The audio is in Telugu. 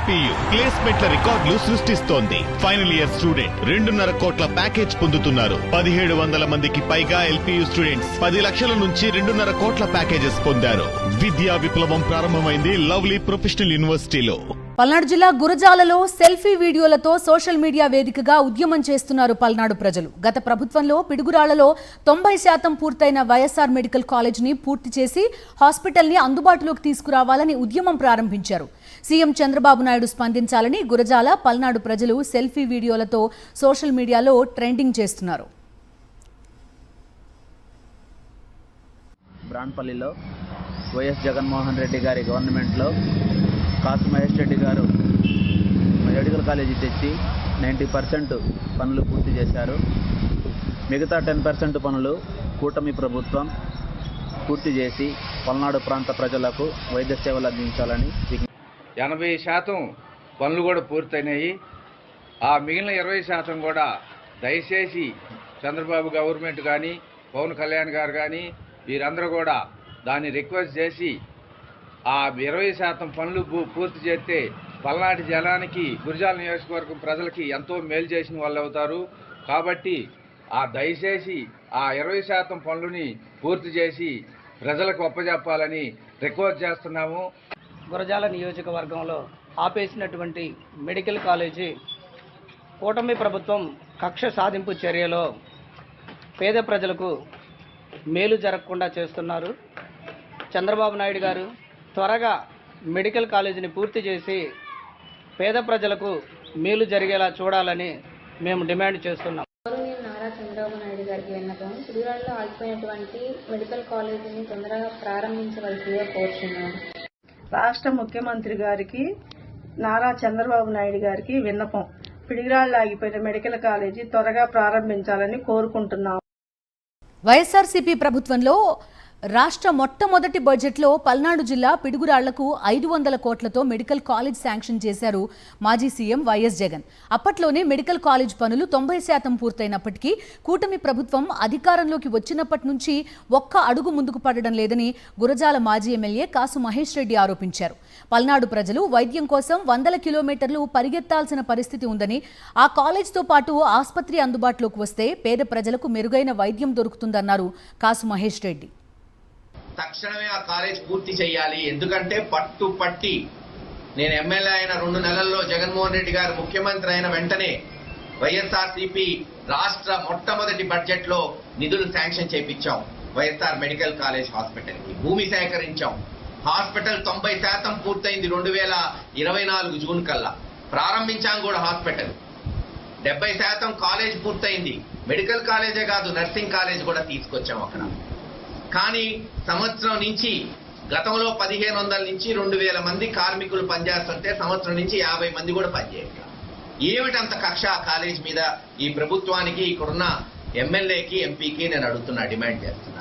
ఎల్పీయూ ప్లేస్మెంట్ల రికార్డులు సృష్టిస్తోంది. ఫైనల్ ఇయర్ స్టూడెంట్ 2.5 కోట్ల ప్యాకేజ్ పొందుతున్నారు. 1700 మందికి పైగా ఎల్పీయూ స్టూడెంట్స్ 10 లక్షల నుంచి 2.5 కోట్ల ప్యాకేజెస్ పొందారు. విద్యా విప్లవం ప్రారంభమైంది లవ్లీ ప్రొఫెషనల్ యూనివర్సిటీలో. పల్నాడు జిల్లా గురజాలలో సెల్ఫీ వీడియోలతో సోషల్ మీడియా వేదికగా ఉద్యమం చేస్తున్నారు పల్నాడు ప్రజలు. గత ప్రభుత్వంలో పిడుగురాళ్లలో 90% పూర్తయిన వైఎస్ఆర్ మెడికల్ కాలేజీని పూర్తి చేసి హాస్పిటల్ని అందుబాటులోకి తీసుకురావాలని ఉద్యమం ప్రారంభించారు. సీఎం చంద్రబాబు నాయుడు స్పందించాలని గురజాల పల్నాడు ప్రజలు సెల్ఫీ వీడియోలతో సోషల్ మీడియాలో ట్రెండింగ్ చేస్తున్నారు. బ్రాన్పల్లిలో వైఎస్ జగన్మోహన్ రెడ్డి గారి గవర్నమెంట్లో కాసు మహేష్ రెడ్డి గారు మెడికల్ కాలేజీ తెచ్చి 90% పనులు పూర్తి చేశారు. మిగతా 10% పనులు కూటమి ప్రభుత్వం పూర్తి చేసి పల్నాడు ప్రాంత ప్రజలకు వైద్య సేవలు అందించాలని 80% పనులు కూడా పూర్తయినాయి. ఆ మిగిలిన 20% కూడా దయచేసి చంద్రబాబు గవర్నమెంట్ కానీ పవన్ కళ్యాణ్ గారు కానీ వీరందరూ కూడా దాన్ని రిక్వెస్ట్ చేసి ఆ 20% పనులు పూర్తి చేస్తే పల్నాడు జనానికి గురజాల నియోజకవర్గం ప్రజలకి ఎంతో మేలు చేసిన వాళ్ళు అవుతారు. కాబట్టి దయచేసి ఆ 20% పనులని పూర్తి చేసి ప్రజలకు అప్పజెప్పాలని రిక్వెస్ట్ చేస్తున్నాము. గురజాల నియోజకవర్గంలో ఆపేసినటువంటి మెడికల్ కాలేజీ కూటమి ప్రభుత్వం కక్ష సాధింపు చర్యలో పేద ప్రజలకు మేలు జరగకుండా చేస్తున్నారు. చంద్రబాబు నాయుడు గారు త్వరగా మెడికల్ కాలేజీని పూర్తి చేసి పేద ప్రజలకు మేలు జరిగేలా చూడాలని మేము డిమాండ్ చేస్తున్నాం. నారా చంద్రబాబు నాయుడు గారికి విన్నపం, పిడుగురాళ్లలో ఆగిపోయినటువంటి మెడికల్ కాలేజీని తొందరగా ప్రారంభించవలసిందిగా కోరుతున్నాను. రాష్ట్ర ముఖ్యమంత్రి గారికి నారా చంద్రబాబు నాయుడు గారికి విన్నపం, పిడుగురాళ్లలో ఆగిపోయిన మెడికల్ కాలేజీ త్వరగా ప్రారంభించాలని కోరుకుంటున్నాం. వైఎస్ఆర్సీపీ ప్రభుత్వంలో రాష్ట్ర మొట్టమొదటి బడ్జెట్లో పల్నాడు జిల్లా పిడుగురాళ్లకు 500 కోట్లతో మెడికల్ కాలేజ్ శాంక్షన్ చేశారు మాజీ సీఎం వైఎస్ జగన్. అప్పట్లోనే మెడికల్ కాలేజ్ పనులు 90% పూర్తయినప్పటికీ కూటమి ప్రభుత్వం అధికారంలోకి వచ్చినప్పటి నుంచి ఒక్క అడుగు ముందుకు పడడం లేదని గురజాల మాజీ ఎమ్మెల్యే కాసు మహేష్ రెడ్డి ఆరోపించారు. పల్నాడు ప్రజలు వైద్యం కోసం 100 కిలోమీటర్లు పరిగెత్తాల్సిన పరిస్థితి ఉందని, ఆ కాలేజ్తో పాటు ఆసుపత్రి అందుబాటులోకి వస్తే పేద ప్రజలకు మెరుగైన వైద్యం దొరుకుతుందన్నారు కాసు మహేష్ రెడ్డి. తక్షణమే ఆ కాలేజ్ పూర్తి చేయాలి. ఎందుకంటే పట్టి నేను ఎమ్మెల్యే అయిన 2 నెలల్లో జగన్మోహన్ రెడ్డి గారు ముఖ్యమంత్రి అయిన వెంటనే వైఎస్ఆర్సీపీ రాష్ట్ర మొట్టమొదటి బడ్జెట్ లో నిధులు శాంక్షన్ చేయించాం. వైఎస్ఆర్ మెడికల్ కాలేజ్ హాస్పిటల్ కి భూమి సేకరించాం. హాస్పిటల్ 90% పూర్తయింది 2024 జూన్ కల్లా. ప్రారంభించాం కూడా హాస్పిటల్. 70% కాలేజ్ పూర్తయింది. మెడికల్ కాలేజే కాదు, నర్సింగ్ కాలేజ్ కూడా తీసుకొచ్చాం అక్కడ. కానీ సంవత్సరం నుంచి గతంలో 1500 నుంచి 2000 మంది కార్మికులు పనిచేస్తుంటే సంవత్సరం నుంచి 50 మంది కూడా పనిచేయట్లేదు. ఏమిటంత కక్ష కాలేజ్ మీద ఈ ప్రభుత్వానికి, ఇక్కడున్న ఎమ్మెల్యేకి, ఎంపీకి నేను అడుగుతున్నా, డిమాండ్ చేస్తున్నా.